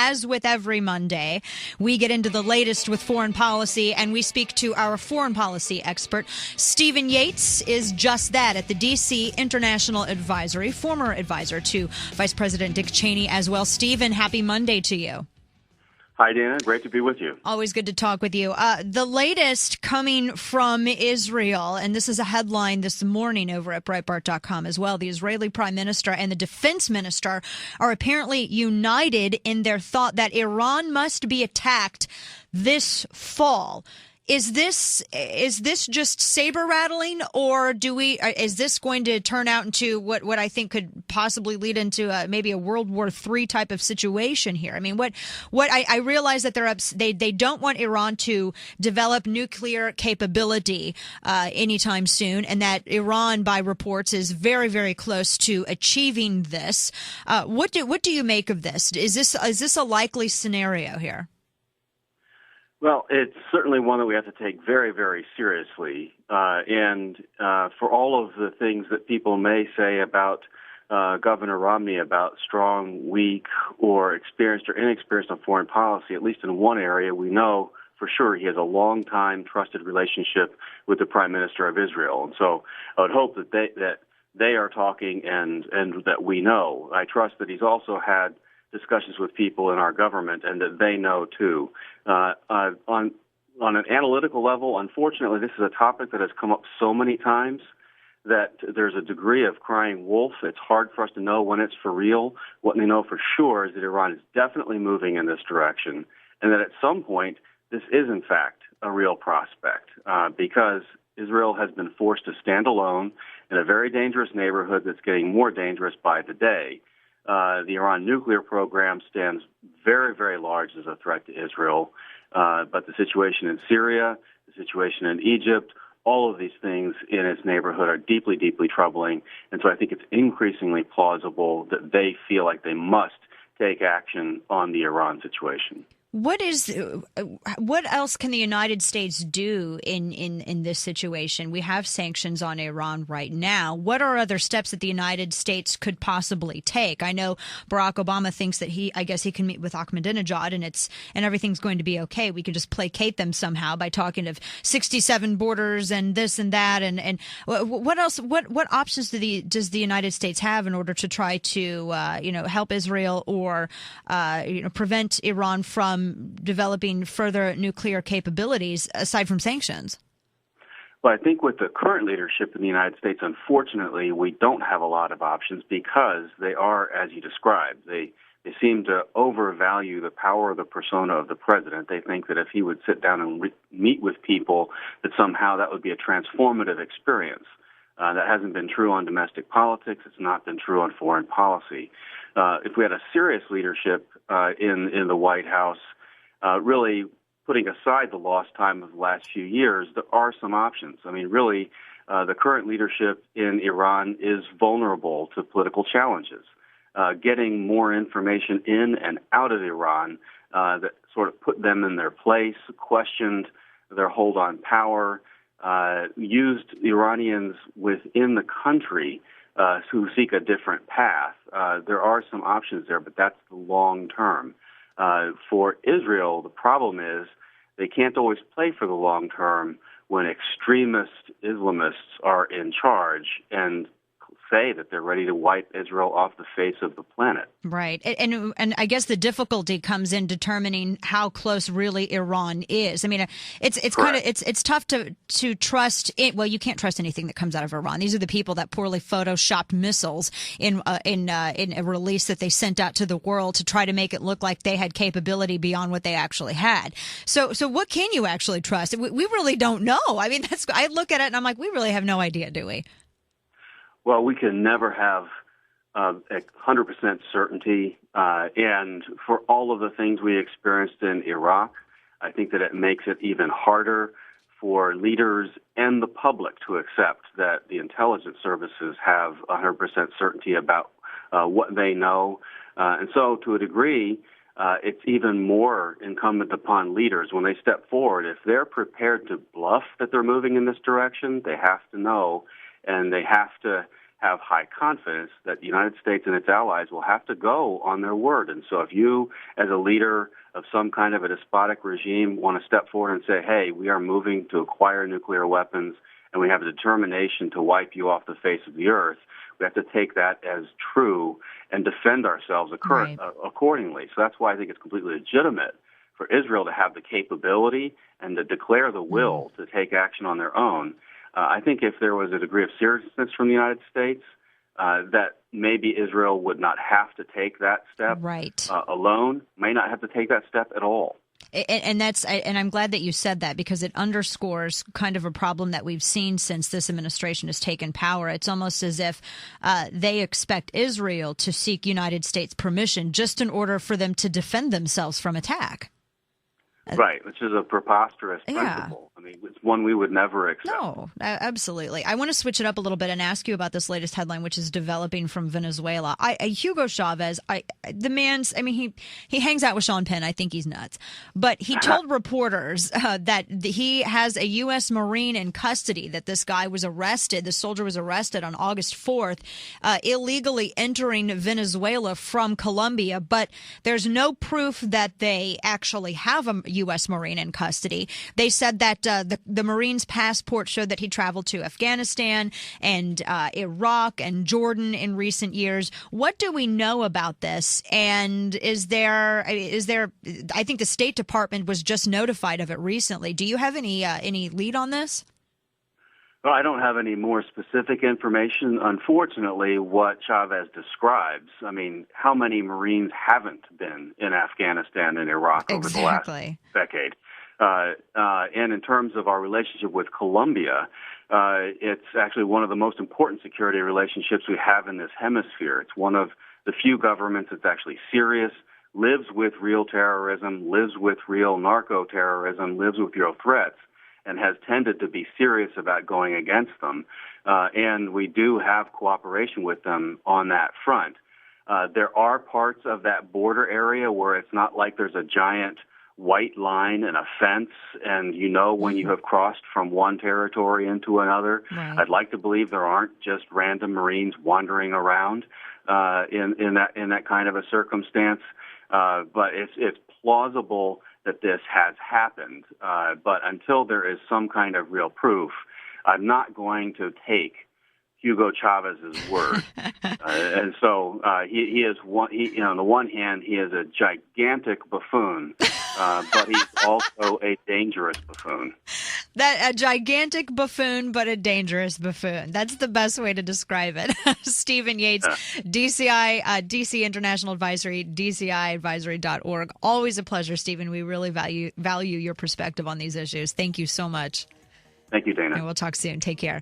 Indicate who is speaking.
Speaker 1: as with every Monday, we get into the latest with foreign policy, and we speak to our foreign policy expert. Stephen Yates is just that at the D.C. International Advisory, former advisor to Vice President Dick Cheney as well. Stephen, happy Monday to you.
Speaker 2: Hi, Dana. Great to be with you.
Speaker 1: Always good to talk with you. The latest coming from Israel, and this is a headline this morning over at Breitbart.com as well. The Israeli Prime Minister and the Defense Minister are apparently united in their thought that Iran must be attacked this fall. Is this just saber rattling, or is this going to turn out into what I think could possibly lead into maybe a World War III type of situation here? I mean, what I realize that they don't want Iran to develop nuclear capability anytime soon, and that Iran, by reports, is very, very close to achieving this. What do you make of this? Is this a likely scenario here?
Speaker 2: Well, it's certainly one that we have to take very, very seriously. And for all of the things that people may say about Governor Romney about strong, weak, or experienced or inexperienced on foreign policy, at least in one area, we know for sure he has a long-time trusted relationship with the Prime Minister of Israel. And so I would hope that they are talking and that we know. I trust that he's also had discussions with people in our government and that they know too. On an analytical level, unfortunately, this is a topic that has come up so many times that there's a degree of crying wolf. It's hard for us to know when it's for real. What we know for sure is that Iran is definitely moving in this direction, and that at some point this is in fact a real prospect because Israel has been forced to stand alone in a very dangerous neighborhood that's getting more dangerous by the day. The Iran nuclear program stands very, very large as a threat to Israel. But the situation in Syria, the situation in Egypt, all of these things in its neighborhood are deeply, deeply troubling. And so I think it's increasingly plausible that they feel like they must take action on the Iran situation.
Speaker 1: What else can the United States do in this situation? We have sanctions on Iran right now. What are other steps that the United States could possibly take? I know Barack Obama thinks that he can meet with Ahmadinejad and everything's going to be okay. We could just placate them somehow by talking of 67 borders and this and that. And what else? What options does the United States have in order to try to help Israel or prevent Iran from developing further nuclear capabilities aside from sanctions?
Speaker 2: Well, I think with the current leadership in the United States, unfortunately, we don't have a lot of options because they are, as you described, they seem to overvalue the power of the persona of the president. They think that if he would sit down and meet with people, that somehow that would be a transformative experience. That hasn't been true on domestic politics. It's not been true on foreign policy. If we had a serious leadership in the White House, really putting aside the lost time of the last few years, there are some options. I mean, really, the current leadership in Iran is vulnerable to political challenges. Getting more information in and out of Iran that sort of put them in their place, questioned their hold on power, used Iranians within the country who seek a different path. There are some options there, but that's the long term. For Israel, the problem is they can't always play for the long term when extremist Islamists are in charge and say that they're ready to wipe Israel off the face of the planet.
Speaker 1: Right. And I guess the difficulty comes in determining how close really Iran is. I mean, it's kind of it's tough to trust it. Well, you can't trust anything that comes out of Iran. These are the people that poorly photoshopped missiles in a release that they sent out to the world to try to make it look like they had capability beyond what they actually had. So what can you actually trust? We really don't know. I mean, I look at it and I'm like, we really have no idea, do we?
Speaker 2: Well, we can never have 100% certainty. And for all of the things we experienced in Iraq, I think that it makes it even harder for leaders and the public to accept that the intelligence services have 100% certainty about what they know. And so to a degree, it's even more incumbent upon leaders when they step forward. If they're prepared to bluff that they're moving in this direction, they have to know, and they have to have high confidence that the United States and its allies will have to go on their word. And so if you, as a leader of some kind of a despotic regime, want to step forward and say, hey, we are moving to acquire nuclear weapons and we have a determination to wipe you off the face of the earth, we have to take that as true and defend ourselves accordingly. So that's why I think it's completely legitimate for Israel to have the capability and to declare the will to take action on their own. I think if there was a degree of seriousness from the United States, that maybe Israel would not have to take that step alone, may not have to take that step at all.
Speaker 1: And I'm glad that you said that, because it underscores kind of a problem that we've seen since this administration has taken power. It's almost as if they expect Israel to seek United States permission just in order for them to defend themselves from attack.
Speaker 2: Right, which is a preposterous principle. I mean, it's one we would never accept.
Speaker 1: No, absolutely. I want to switch it up a little bit and ask you about this latest headline, which is developing from Venezuela. Hugo Chavez, the man's, I mean, he hangs out with Sean Penn. I think he's nuts. But he told reporters that he has a U.S. Marine in custody, that this guy was arrested, the soldier was arrested on August 4th, illegally entering Venezuela from Colombia. But there's no proof that they actually have a U.S. Marine in custody. They said that the Marine's passport showed that he traveled to Afghanistan and Iraq and Jordan in recent years. What do we know about this? And is there? I think the State Department was just notified of it recently. Do you have any lead on this?
Speaker 2: Well, I don't have any more specific information. Unfortunately, what Chavez describes, I mean, how many Marines haven't been in Afghanistan and Iraq over the last decade? And in terms of our relationship with Colombia, it's actually one of the most important security relationships we have in this hemisphere. It's one of the few governments that's actually serious, lives with real terrorism, lives with real narco-terrorism, lives with real threats, and has tended to be serious about going against them. And we do have cooperation with them on that front. There are parts of that border area where it's not like there's a giant white line and a fence, and you know when you have crossed from one territory into another. Right. I'd like to believe there aren't just random Marines wandering around in that kind of a circumstance. But it's plausible that this has happened. But until there is some kind of real proof, I'm not going to take Hugo Chavez's word. And so he is one. On the one hand, he is a gigantic buffoon, but he's also a dangerous buffoon.
Speaker 1: A gigantic buffoon, but a dangerous buffoon. That's the best way to describe it. Stephen Yates, DCI, DC International Advisory, DCIadvisory.org. Always a pleasure, Stephen. We really value your perspective on these issues. Thank you so much.
Speaker 2: Thank you, Dana.
Speaker 1: And we'll talk soon. Take care.